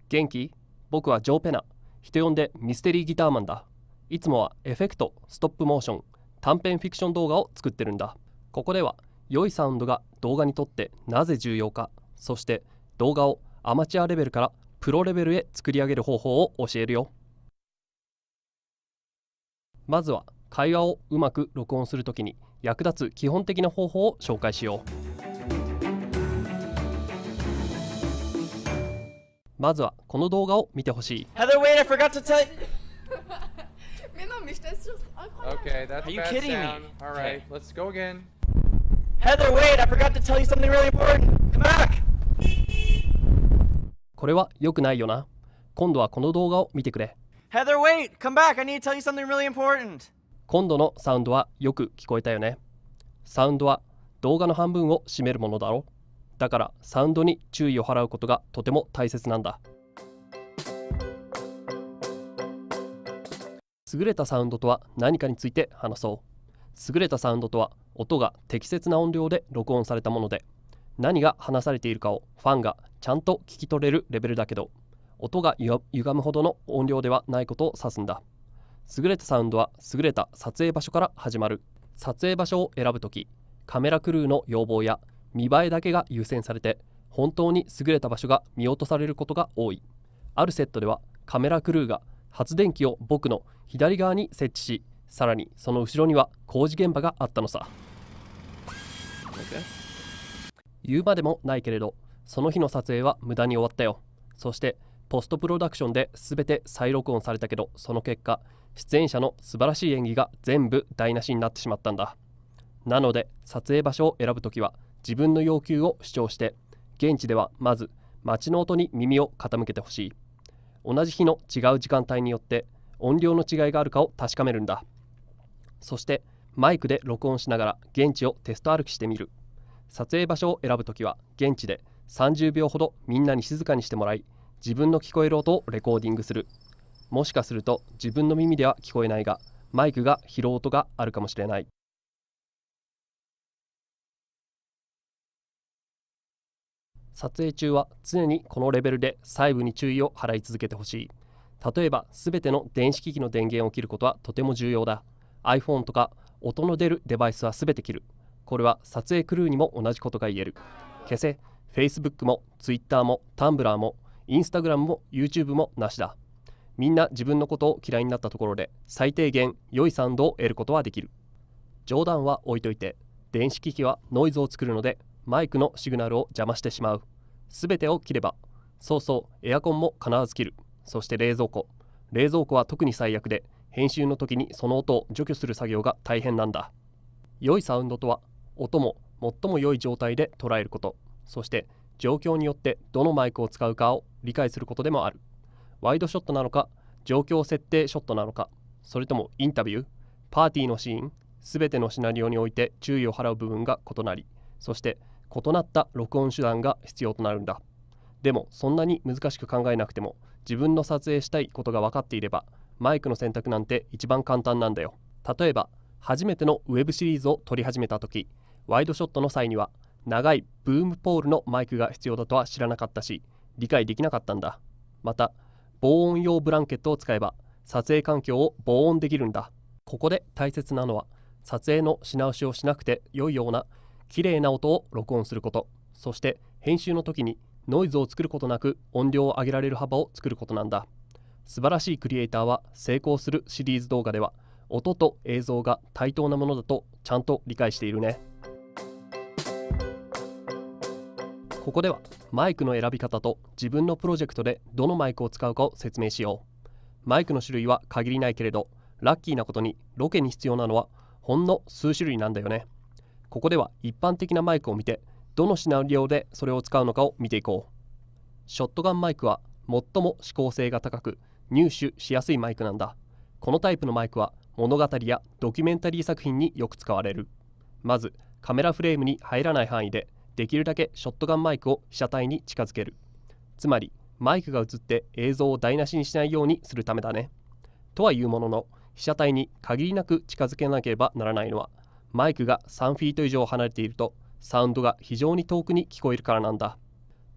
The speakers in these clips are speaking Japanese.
元気？僕はジョー・ペナ。人呼んでミステリーギターマンだ。いつもはエフェクト、ストップモーション、短編フィクション動画を作ってるんだ。ここでは良いサウンドが動画にとってなぜ重要か、そして動画をアマチュアレベルからプロレベルへ作り上げる方法を教えるよ。まずは会話をうまく録音するときに役立つ基本的な方法を紹介しよう。まずはこの動画を見てほしい。 Heather, wait, I forgot to tell you. Mais non, mais c'est juste incroyable. Okay, that's Are you bad kidding me? sound. All right, Okay. let's go again. Heather, wait, I forgot to tell you something really important. Come back. これは良くないよな。今度はこの動画を見てくれ。 Heather, wait, come back. I need to tell you something really important. 今度のサウンドはよく聞こえたよね。サウンドは動画の半分を占めるものだろ。だからサウンドに注意を払うことがとても大切なんだ。優れたサウンドとは何かについて話そう。優れたサウンドとは音が適切な音量で録音されたもので、何が話されているかをファンがちゃんと聞き取れるレベルだけど、音が歪むほどの音量ではないことを指すんだ。優れたサウンドは優れた撮影場所から始まる。撮影場所を選ぶとき、カメラクルーの要望や見栄えだけが優先されて、本当に優れた場所が見落とされることが多い。あるセットではカメラクルーが発電機を僕の左側に設置し、さらにその後ろには工事現場があったのさ。言うまでもないけれど、その日の撮影は無駄に終わったよ。そしてポストプロダクションで全て再録音されたけど、その結果出演者の素晴らしい演技が全部台無しになってしまったんだ。なので撮影場所を選ぶときは自分の要求を主張して、現地ではまず街の音に耳を傾けてほしい。同じ日の違う時間帯によって音量の違いがあるかを確かめるんだ。そしてマイクで録音しながら現地をテスト歩きしてみる。撮影場所を選ぶときは現地で30秒ほどみんなに静かにしてもらい、自分の聞こえる音をレコーディングする。もしかすると自分の耳では聞こえないが、マイクが拾う音があるかもしれない。撮影中は常にこのレベルで細部に注意を払い続けてほしい。例えば全ての電子機器の電源を切ることはとても重要だ。 iPhone とか音の出るデバイスは全て切る。これは撮影クルーにも同じことが言える。消せ。 Facebook も Twitter も Tumblr も Instagram も YouTube もなしだ。みんな自分のことを嫌いになったところで最低限良いサウンドを得ることはできる。冗談は置いといて、電子機器はノイズを作るのでマイクのシグナルを邪魔してしまう。すべてを切れば、そうそう、エアコンも必ず切る。そして冷蔵庫は特に最悪で、編集の時にその音を除去する作業が大変なんだ。良いサウンドとは音も最も良い状態で捉えること、そして状況によってどのマイクを使うかを理解することでもある。ワイドショットなのか、状況設定ショットなのか、それともインタビュー、パーティーのシーン、すべてのシナリオにおいて注意を払う部分が異なり、そして異なった録音手段が必要となるんだ。でもそんなに難しく考えなくても、自分の撮影したいことが分かっていれば、マイクの選択なんて一番簡単なんだよ。例えば初めてのウェブシリーズを撮り始めた時、ワイドショットの際には長いブームポールのマイクが必要だとは知らなかったし、理解できなかったんだ。また防音用ブランケットを使えば撮影環境を防音できるんだ。ここで大切なのは、撮影のし直しをしなくて良いような綺麗な音を録音すること、そして編集の時にノイズを作ることなく音量を上げられる幅を作ることなんだ。素晴らしいクリエイターは成功するシリーズ動画では音と映像が対等なものだとちゃんと理解しているね。ここではマイクの選び方と自分のプロジェクトでどのマイクを使うかを説明しよう。マイクの種類は限りないけれど、ラッキーなことにロケに必要なのはほんの数種類なんだよね。ここでは一般的なマイクを見て、どのシナリオでそれを使うのかを見ていこう。ショットガンマイクは最も指向性が高く入手しやすいマイクなんだ。このタイプのマイクは物語やドキュメンタリー作品によく使われる。まずカメラフレームに入らない範囲でできるだけショットガンマイクを被写体に近づける。つまりマイクが映って映像を台無しにしないようにするためだね。とはいうものの、被写体に限りなく近づけなければならないのは、マイクが3フィート以上離れているとサウンドが非常に遠くに聞こえるからなんだ。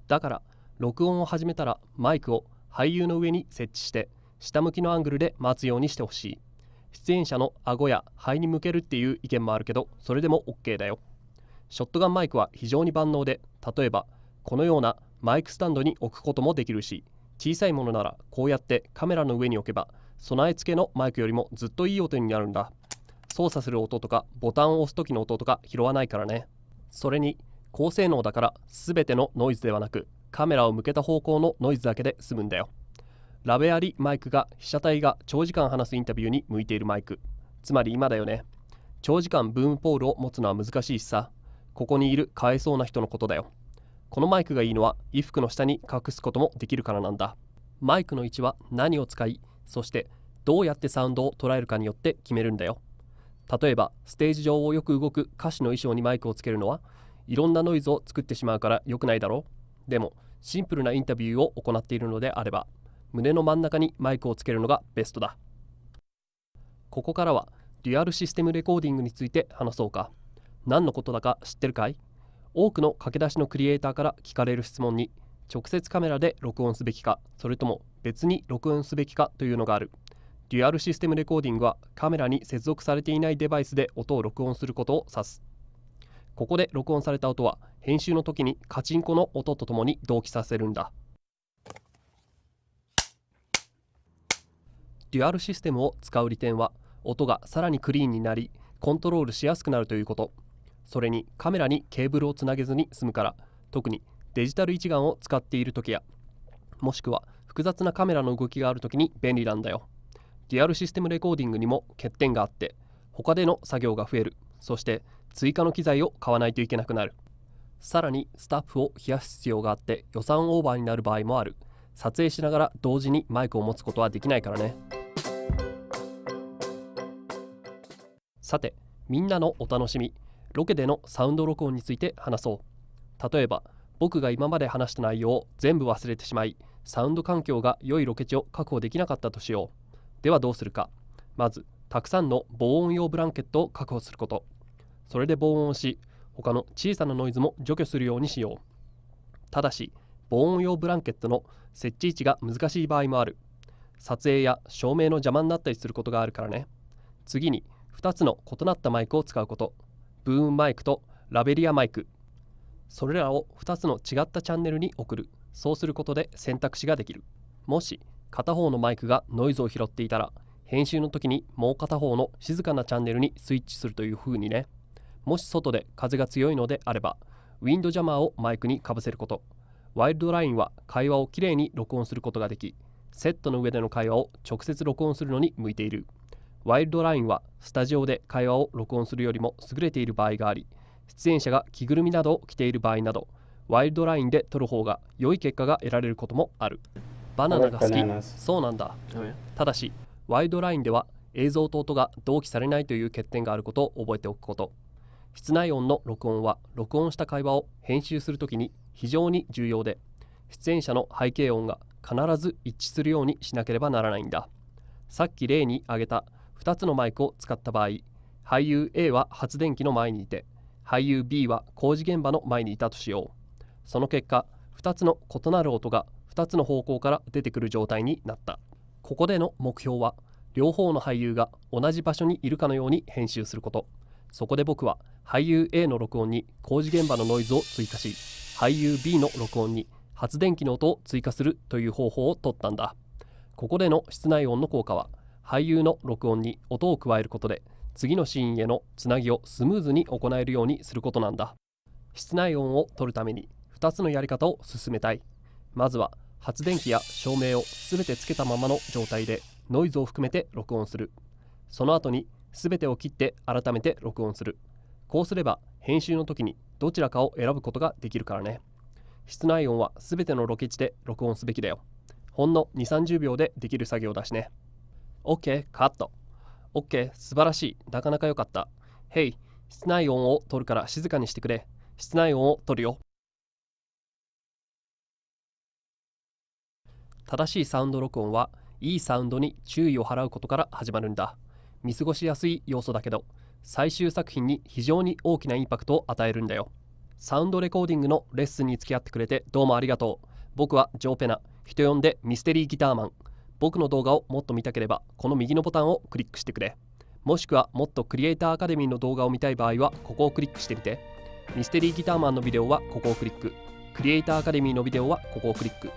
だから録音を始めたらマイクを俳優の上に設置して下向きのアングルで待つようにしてほしい。出演者の顎や肺に向けるっていう意見もあるけど、それでも OK だよ。ショットガンマイクは非常に万能で、例えばこのようなマイクスタンドに置くこともできるし、小さいものならこうやってカメラの上に置けば備え付けのマイクよりもずっといい音になるんだ。操作する音とかボタンを押す時の音とか拾わないからね。それに高性能だから全てのノイズではなく、カメラを向けた方向のノイズだけで済むんだよ。ラベありマイクが被写体が長時間話すインタビューに向いているマイク、つまり今だよね。長時間ブームポールを持つのは難しいしさ、ここにいるかわいそうな人のことだよ。このマイクがいいのは衣服の下に隠すこともできるからなんだ。マイクの位置は何を使い、そしてどうやってサウンドを捉えるかによって決めるんだよ。例えばステージ上をよく動く歌手の衣装にマイクをつけるのはいろんなノイズを作ってしまうから良くないだろう。でもシンプルなインタビューを行っているのであれば、胸の真ん中にマイクをつけるのがベストだ。ここからはデュアルシステムレコーディングについて話そうか。何のことだか知ってるかい？多くの駆け出しのクリエイターから聞かれる質問に、直接カメラで録音すべきか、それとも別に録音すべきかというのがある。デュアルシステムレコーディングはカメラに接続されていないデバイスで音を録音することを指す。ここで録音された音は編集の時にカチンコの音とともに同期させるんだ。デュアルシステムを使う利点は、音がさらにクリーンになりコントロールしやすくなるということ。それにカメラにケーブルをつなげずに済むから、特にデジタル一眼を使っている時や、もしくは複雑なカメラの動きがある時に便利なんだよ。デュアルシステムレコーディングにも欠点があって、他での作業が増える。そして追加の機材を買わないといけなくなる。さらにスタッフを冷やす必要があって予算オーバーになる場合もある。撮影しながら同時にマイクを持つことはできないからね。さて、みんなのお楽しみ、ロケでのサウンド録音について話そう。例えば僕が今まで話した内容を全部忘れてしまい、サウンド環境が良いロケ地を確保できなかったとしよう。ではどうするか。まずたくさんの防音用ブランケットを確保すること。それで防音をし、他の小さなノイズも除去するようにしよう。ただし防音用ブランケットの設置位置が難しい場合もある。撮影や照明の邪魔になったりすることがあるからね。次に2つの異なったマイクを使うこと。ブームマイクとラベリアマイク。それらを2つの違ったチャンネルに送る。そうすることで選択肢ができる。もし片方のマイクがノイズを拾っていたら、編集の時にもう片方の静かなチャンネルにスイッチするという風にね。もし外で風が強いのであれば、ウィンドジャマーをマイクにかぶせること。ワイルドラインは会話をきれいに録音することができ、セットの上での会話を直接録音するのに向いている。ワイルドラインはスタジオで会話を録音するよりも優れている場合があり、出演者が着ぐるみなどを着ている場合など、ワイルドラインで撮る方が良い結果が得られることもある。バナナが好き。そうなんだ。ただしワイルドラインでは映像と音が同期されないという欠点があることを覚えておくこと。室内音の録音は録音した会話を編集するときに非常に重要で、出演者の背景音が必ず一致するようにしなければならないんだ。さっき例に挙げた2つのマイクを使った場合、俳優 A は発電機の前にいて、俳優 B は工事現場の前にいたとしよう。その結果、2つの異なる音が2つの方向から出てくる状態になった。ここでの目標は、両方の俳優が同じ場所にいるかのように編集すること。そこで僕は俳優 A の録音に工事現場のノイズを追加し、俳優 B の録音に発電機の音を追加するという方法を取ったんだ。ここでの室内音の効果は、俳優の録音に音を加えることで次のシーンへのつなぎをスムーズに行えるようにすることなんだ。室内音を取るために2つのやり方を進めたい。まずは発電機や照明をすべてつけたままの状態でノイズを含めて録音する。その後にすべてを切って改めて録音する。こうすれば編集の時にどちらかを選ぶことができるからね。室内音はすべてのロケ地で録音すべきだよ。ほんの 2,30 秒でできる作業だしね。OK、カット。OK、素晴らしい。なかなか良かった。ヘイ、室内音を取るから静かにしてくれ。室内音を取るよ。正しいサウンド録音はいいサウンドに注意を払うことから始まるんだ。見過ごしやすい要素だけど、最終作品に非常に大きなインパクトを与えるんだよ。サウンドレコーディングのレッスンに付き合ってくれてどうもありがとう。僕はジョーペナ。人呼んでミステリーギターマン。僕の動画をもっと見たければこの右のボタンをクリックしてくれ。もしくはもっとクリエイターアカデミーの動画を見たい場合はここをクリックしてみて。ミステリーギターマンのビデオはここをクリック。クリエイターアカデミーのビデオはここをクリック。